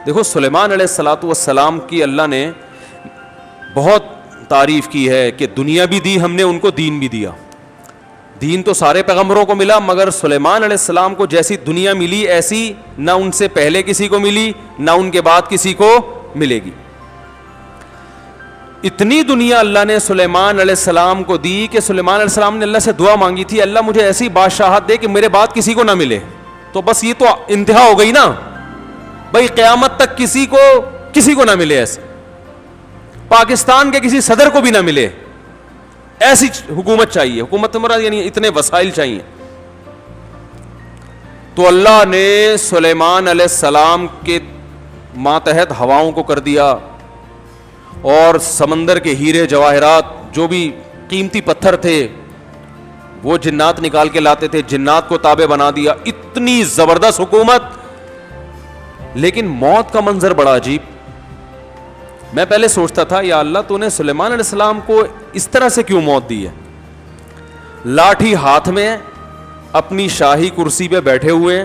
دیکھو سلیمان علیہ الصلوۃ والسلام کی اللہ نے بہت تعریف کی ہے کہ دنیا بھی دی ہم نے ان کو، دین بھی دیا. دین تو سارے پیغمبروں کو ملا، مگر سلیمان علیہ السلام کو جیسی دنیا ملی ایسی نہ ان سے پہلے کسی کو ملی نہ ان کے بعد کسی کو ملے گی. اتنی دنیا اللہ نے سلیمان علیہ السلام کو دی کہ سلیمان علیہ السلام نے اللہ سے دعا مانگی تھی، اللہ مجھے ایسی بادشاہت دے کہ میرے بعد کسی کو نہ ملے. تو بس یہ تو انتہا ہو گئی نا بھائی، قیامت تک کسی کو نہ ملے، ایسے پاکستان کے کسی صدر کو بھی نہ ملے، ایسی حکومت چاہیے. حکومت مراد یعنی اتنے وسائل چاہیے. تو اللہ نے سلیمان علیہ السلام کے ماتحت ہواؤں کو کر دیا، اور سمندر کے ہیرے جواہرات جو بھی قیمتی پتھر تھے وہ جنات نکال کے لاتے تھے، جنات کو تابع بنا دیا. اتنی زبردست حکومت. لیکن موت کا منظر بڑا عجیب. میں پہلے سوچتا تھا یا اللہ تو نے سلیمان علیہ السلام کو اس طرح سے کیوں موت دی ہے؟ لاٹھی ہاتھ میں اپنی شاہی کرسی پہ بیٹھے ہوئے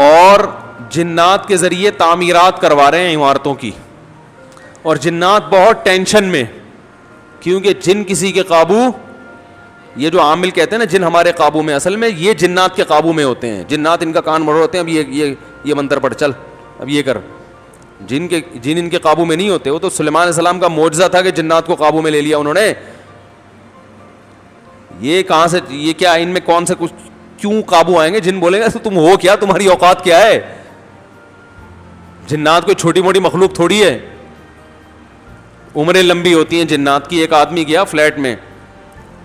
اور جنات کے ذریعے تعمیرات کروا رہے ہیں عمارتوں کی، اور جنات بہت ٹینشن میں، کیونکہ جن کسی کے قابو، یہ جو عامل کہتے ہیں نا جن ہمارے قابو میں، اصل میں یہ جنات کے قابو میں ہوتے ہیں. جنات ان کا کان مڑ ہوتے ہیں، اب یہ منتر پڑھ چل، اب یہ کر. جن ان کے قابو میں نہیں ہوتے. وہ تو سلیمان علیہ السلام کا معجزہ تھا کہ جنات کو قابو میں لے لیا انہوں نے. یہ کہاں سے، یہ کیا، ان میں کون سے کچھ کیوں قابو آئیں گے؟ جن بولیں گے تم ہو کیا، تمہاری اوقات کیا ہے؟ جنات کوئی چھوٹی موٹی مخلوق تھوڑی ہے، عمریں لمبی ہوتی ہیں جنات کی. ایک آدمی گیا فلیٹ میں،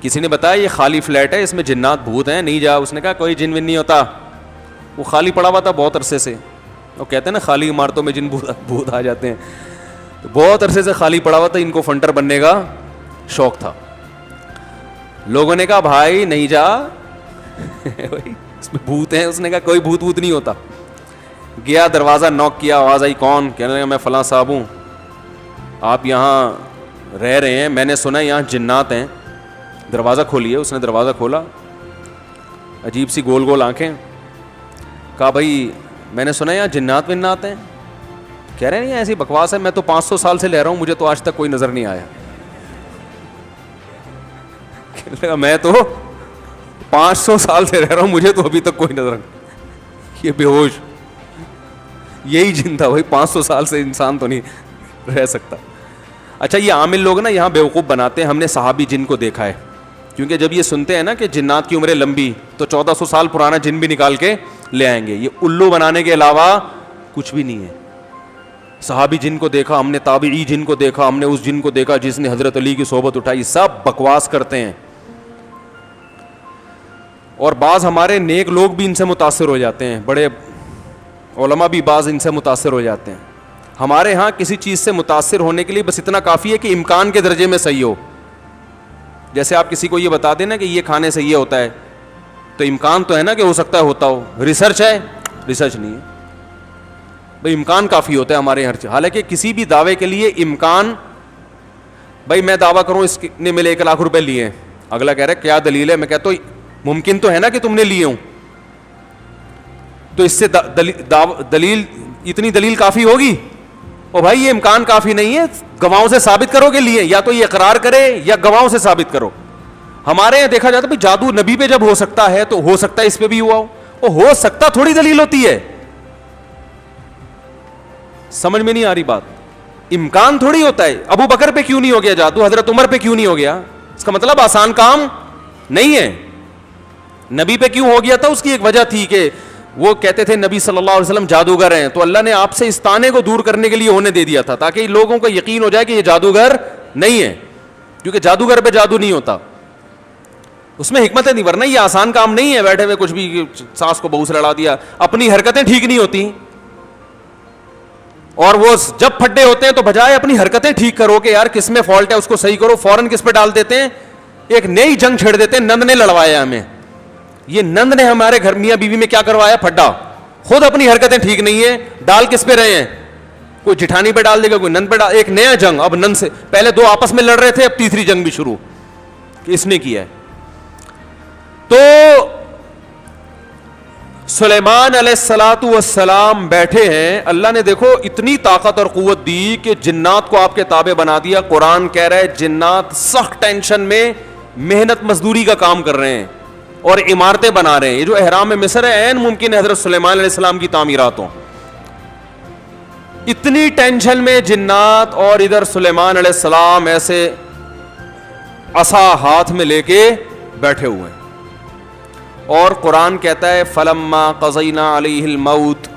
کسی نے بتایا یہ خالی فلیٹ ہے، اس میں جنات بھوت ہیں، نہیں جا. اس نے کہا کوئی جن ون نہیں ہوتا. وہ خالی پڑا ہوا تھا بہت عرصے سے. وہ کہتے ہیں نا خالی عمارتوں میں جن بھوت آ جاتے ہیں. بہت عرصے سے خالی پڑا ہوا تھا، ان کو فنٹر بننے کا شوق تھا. لوگوں نے کہا بھائی نہیں جا اس میں بھوت ہیں. اس نے کہا کوئی بھوت نہیں ہوتا. گیا دروازہ نوک کیا، آواز آئی کون؟ کہنے لگا میں فلاں صاحب ہوں، آپ یہاں رہ رہے ہیں، میں نے سنا یہاں جنات ہیں، دروازہ کھولیے. اس نے دروازہ کھولا، عجیب سی گول گول آنکھیں. کہا بھائی میں نے سنا یہاں جنات ونات ہیں. کہہ رہے ہیں ایسی بکواس ہے، میں تو 500 سال سے لے رہا ہوں، مجھے تو آج تک کوئی نظر نہیں آیا. میں تو 500 سال سے رہ رہا ہوں، مجھے تو ابھی تک کوئی نظر نہیں. یہ بے ہوش یہی جن تھا بھائی، 500 سال سے انسان تو نہیں رہ سکتا. اچھا یہ عامل لوگ نا یہاں بیوقوف بناتے ہیں. ہم نے صحابی جن کو دیکھا ہے، کیونکہ جب یہ سنتے ہیں نا کہ جنات کی عمریں لمبی، تو 1400 سال پرانا جن بھی نکال کے لے آئیں گے. یہ الو بنانے کے علاوہ کچھ بھی نہیں ہے. صحابی جن کو دیکھا ہم نے، تابعی جن کو دیکھا ہم نے، اس جن کو دیکھا جس نے حضرت علی کی صحبت اٹھائی. سب بکواس کرتے ہیں. اور بعض ہمارے نیک لوگ بھی ان سے متاثر ہو جاتے ہیں، بڑے علماء بھی بعض ان سے متاثر ہو جاتے ہیں. ہمارے ہاں کسی چیز سے متاثر ہونے کے لیے بس اتنا کافی ہے کہ امکان کے درجے میں صحیح ہو. جیسے آپ کسی کو یہ بتا دیں نا کہ یہ کھانے سے یہ ہوتا ہے، تو امکان تو ہے نا کہ ہو سکتا ہے ہوتا ہو. ریسرچ ہے؟ ریسرچ نہیں ہے بھائی، امکان کافی ہوتا ہے ہمارے ہر چیز. حالانکہ کسی بھی دعوے کے لیے امکان، بھائی میں دعویٰ کروں اس نے میرے 1 لاکھ روپے لیے ہیں، اگلا کہہ رہا ہے کیا دلیل ہے؟ میں کہتا ہوں ممکن تو ہے نا کہ تم نے لیے ہوں، تو اس سے دلیل، اتنی دلیل کافی ہوگی؟ او بھائی یہ امکان کافی نہیں ہے، گواہوں سے ثابت کرو کہ لیے. یا تو یہ اقرار کرے یا گواہوں سے ثابت کرو. ہمارے یہاں دیکھا جاتا ہے جادو نبی پہ جب ہو سکتا ہے تو ہو سکتا ہے اس پہ بھی ہوا ہو. وہ ہو سکتا تھوڑی دلیل ہوتی ہے. سمجھ میں نہیں آ رہی بات. امکان تھوڑی ہوتا ہے. ابو بکر پہ کیوں نہیں ہو گیا جادو، حضرت عمر پہ کیوں نہیں ہو گیا؟ اس کا مطلب آسان کام نہیں ہے. نبی پہ کیوں ہو گیا تھا؟ اس کی ایک وجہ تھی کہ وہ کہتے تھے نبی صلی اللہ علیہ وسلم جادوگر ہیں، تو اللہ نے آپ سے اس طعنے کو دور کرنے کے لیے ہونے دے دیا تھا تاکہ لوگوں کو یقین ہو جائے کہ یہ جادوگر نہیں ہے، کیونکہ جادوگر پہ جادو نہیں ہوتا. اس میں حکمت نہیں، ورنہ یہ آسان کام نہیں ہے بیٹھے ہوئے کچھ بھی ساس کو بہو سے لڑا دیا. اپنی حرکتیں ٹھیک نہیں ہوتی، اور وہ جب پھڈے ہوتے ہیں تو بجائے اپنی حرکتیں ٹھیک کرو کہ یار کس میں فالٹ ہے اس کو صحیح کرو، فوراً کس پہ ڈال دیتے ہیں، ایک نئی جنگ چھیڑ دیتے ہیں. نند نے لڑوایا ہمیں، یہ نند نے ہمارے گھر میاں بیوی میں کیا کروایا؟ پھڈا. خود اپنی حرکتیں ٹھیک نہیں ہے، ڈال کس پہ رہے ہیں؟ کوئی جٹھانی پہ ڈال دے گا، کوئی نند پہ ڈال. ایک نیا جنگ. اب نند سے پہلے 2 آپس میں لڑ رہے تھے، اب تیسری جنگ بھی شروع کہ اس نے کیا ہے. تو سلیمان علیہ الصلوۃ والسلام بیٹھے ہیں, اللہ نے دیکھو اتنی طاقت اور قوت دی کہ جنات کو آپ کے تابع بنا دیا. قرآن کہہ رہا ہے جنات سخت ٹینشن میں محنت مزدوری کا کام کر رہے ہیں اور عمارتیں بنا رہے ہیں. یہ جو احرام مصر ہے عین ممکن ہے حضرت سلیمان علیہ السلام کی تعمیرات ہوں. اتنی ٹینشن میں جنات, اور ادھر سلیمان علیہ السلام ایسے عصا ہاتھ میں لے کے بیٹھے ہوئے ہیں. اور قرآن کہتا ہے فلما قضینا علیہ الموت,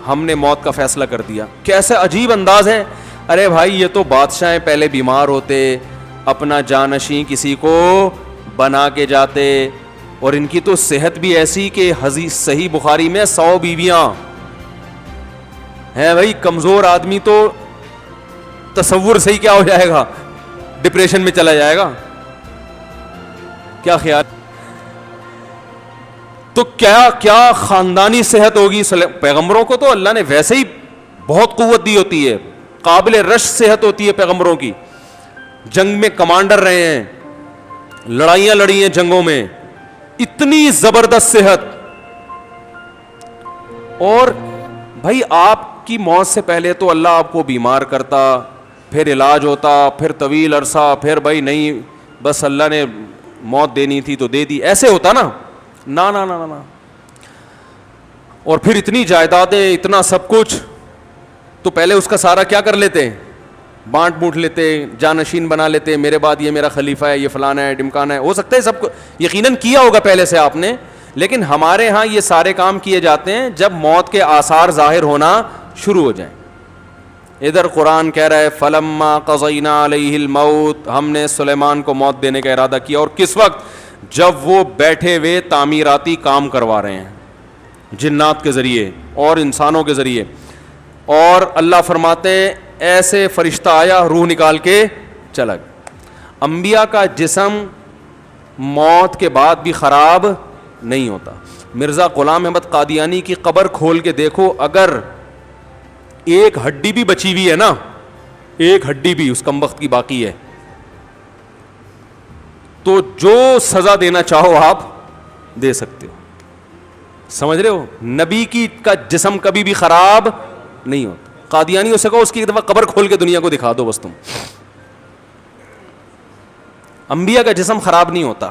ہم نے موت کا فیصلہ کر دیا. کیسے عجیب انداز ہے. ارے بھائی یہ تو بادشاہ پہلے بیمار ہوتے, اپنا جانشین کسی کو بنا کے جاتے, اور ان کی تو صحت بھی ایسی کہ حدیث صحیح بخاری میں 100 بیویاں ہیں. بھائی کمزور آدمی تو تصور صحیح کیا ہو جائے گا, ڈپریشن میں چلا جائے گا. کیا خیال, تو کیا خاندانی صحت ہوگی. پیغمبروں کو تو اللہ نے ویسے ہی بہت قوت دی ہوتی ہے, قابل رشک صحت ہوتی ہے پیغمبروں کی. جنگ میں کمانڈر رہے ہیں, لڑائیاں لڑی ہیں جنگوں میں, اتنی زبردست صحت. اور بھائی آپ کی موت سے پہلے تو اللہ آپ کو بیمار کرتا, پھر علاج ہوتا, پھر طویل عرصہ, پھر بھائی نہیں بس اللہ نے موت دینی تھی تو دے دی, ایسے ہوتا نا. نا نا نا نا. اور پھر اتنی جائیدادیں, اتنا سب کچھ, تو پہلے اس کا سارا کیا کر لیتے, بانٹ بوٹ لیتے, جانشین بنا لیتے, میرے بعد یہ میرا خلیفہ ہے, یہ فلانا ہے, ڈمکانا ہے. ہو سکتا ہے سب کو یقیناً کیا ہوگا پہلے سے آپ نے, لیکن ہمارے ہاں یہ سارے کام کیے جاتے ہیں جب موت کے آثار ظاہر ہونا شروع ہو جائیں. ادھر قرآن کہہ رہا ہے فلما قضینا علیہ الموت, ہم نے سلیمان کو موت دینے کا ارادہ کیا. اور کس وقت, جب وہ بیٹھے ہوئے تعمیراتی کام کروا رہے ہیں جنات کے ذریعے اور انسانوں کے ذریعے. اور اللہ فرماتے ہیں ایسے فرشتہ آیا, روح نکال کے چلا گیا. انبیاء کا جسم موت کے بعد بھی خراب نہیں ہوتا. مرزا غلام احمد قادیانی کی قبر کھول کے دیکھو, اگر ایک ہڈی بھی بچی ہوئی ہے نا, ایک ہڈی بھی اس کمبخت کی باقی ہے, تو جو سزا دینا چاہو آپ دے سکتے ہو. سمجھ رہے ہو, نبی کی کا جسم کبھی بھی خراب نہیں ہوتا. قادیانی ہو سکو اس کی ایک دفعہ قبر کھول کے دنیا کو دکھا دو بس تم. انبیاء کا جسم خراب نہیں ہوتا.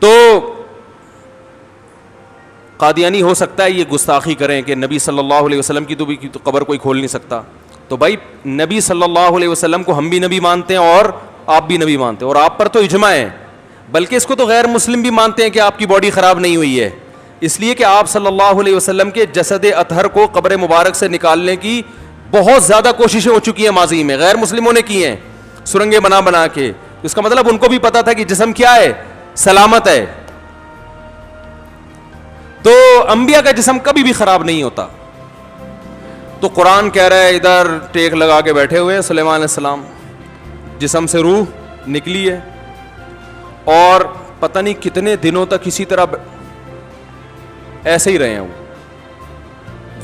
تو قادیانی ہو سکتا ہے یہ گستاخی کریں کہ نبی صلی اللہ علیہ وسلم کی تو قبر کوئی کھول نہیں سکتا. تو بھائی نبی صلی اللہ علیہ وسلم کو ہم بھی نبی مانتے ہیں اور آپ بھی نبی مانتے ہیں, اور آپ پر تو اجماع ہے, بلکہ اس کو تو غیر مسلم بھی مانتے ہیں کہ آپ کی باڈی خراب نہیں ہوئی ہے, اس لیے کہ آپ صلی اللہ علیہ وسلم کے جسد اطہر کو قبر مبارک سے نکالنے کی بہت زیادہ کوششیں ہو چکی ہیں ماضی میں, غیر مسلموں نے کی ہیں سرنگیں بنا بنا کے. اس کا مطلب ان کو بھی پتا تھا کہ جسم کیا ہے, سلامت ہے. تو انبیاء کا جسم کبھی بھی خراب نہیں ہوتا. تو قرآن کہہ رہا ہے ادھر ٹیک لگا کے بیٹھے ہوئے ہیں سلیمان علیہ السلام, جسم سے روح نکلی ہے, اور پتہ نہیں کتنے دنوں تک اسی طرح ایسے ہی رہے ہیں.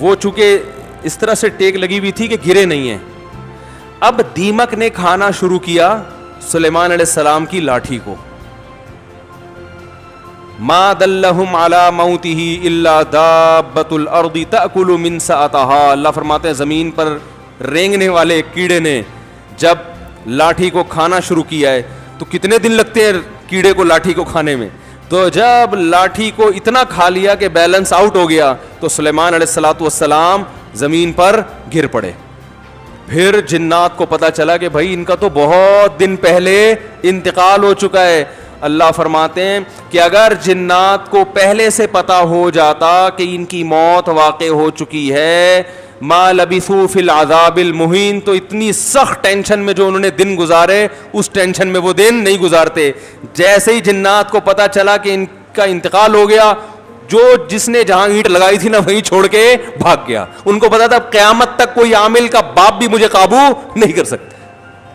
وہ چونکہ اس طرح سے ٹیک لگی ہوئی تھی کہ گرے نہیں ہیں. اب دیمک نے کھانا شروع کیا سلیمان علیہ السلام کی لاٹھی کو. ما دلہم علی موتہ الا دابۃ الارض تأکل من سأتہا. اللہ فرماتے ہیں زمین پر رینگنے والے کیڑے نے جب لاٹھی کو کھانا شروع کیا ہے, تو کتنے دن لگتے ہیں کیڑے کو لاٹھی کو کھانے میں, تو جب لاٹھی کو اتنا کھا لیا کہ بیلنس آؤٹ ہو گیا تو سلیمان علیہ الصلوۃ والسلام زمین پر گر پڑے. پھر جنات کو پتا چلا کہ بھائی ان کا تو بہت دن پہلے انتقال ہو چکا ہے. اللہ فرماتے ہیں کہ اگر جنات کو پہلے سے پتا ہو جاتا کہ ان کی موت واقع ہو چکی ہے, ما لبثوا فی العذاب المہین, تو اتنی سخت ٹینشن میں جو انہوں نے دن گزارے اس ٹینشن میں وہ دن نہیں گزارتے. جیسے ہی جنات کو پتا چلا کہ ان کا انتقال ہو گیا, جو جس نے جہاں اینٹ لگائی تھی نا وہیں چھوڑ کے بھاگ گیا. ان کو پتا تھا قیامت تک کوئی عامل کا باپ بھی مجھے قابو نہیں کر سکتا.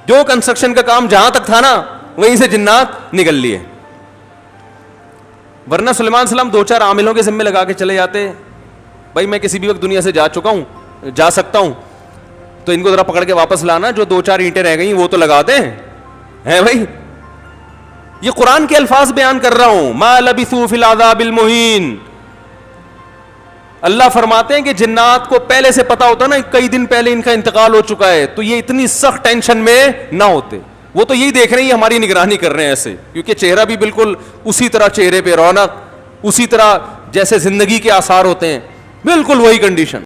جو کنسٹرکشن کا کام جہاں تک تھا نا وہیں سے جنات نکل لیے. ورنہ سلیمان علیہ السلام 2-4 عاملوں کے ذمے لگا کے چلے جاتے, بھائی میں کسی بھی وقت دنیا سے جا چکا ہوں, جا سکتا ہوں, تو ان کو ذرا پکڑ کے واپس لانا, جو 2-4 اینٹیں رہ گئی وہ تو لگا دیں ہیں بھائی. یہ قرآن کے الفاظ بیان کر رہا ہوں. ما لبثوا فی العذاب المہین. اللہ فرماتے ہیں کہ جنات کو پہلے سے پتا ہوتا نا کئی دن پہلے ان کا انتقال ہو چکا ہے تو یہ اتنی سخت ٹینشن میں نہ ہوتے. وہ تو یہی دیکھ رہے ہیں یہ ہماری نگرانی کر رہے ہیں ایسے, کیونکہ چہرہ بھی بالکل اسی طرح, چہرے پہ رونق اسی طرح جیسے زندگی کے آثار ہوتے ہیں, بالکل وہی کنڈیشن.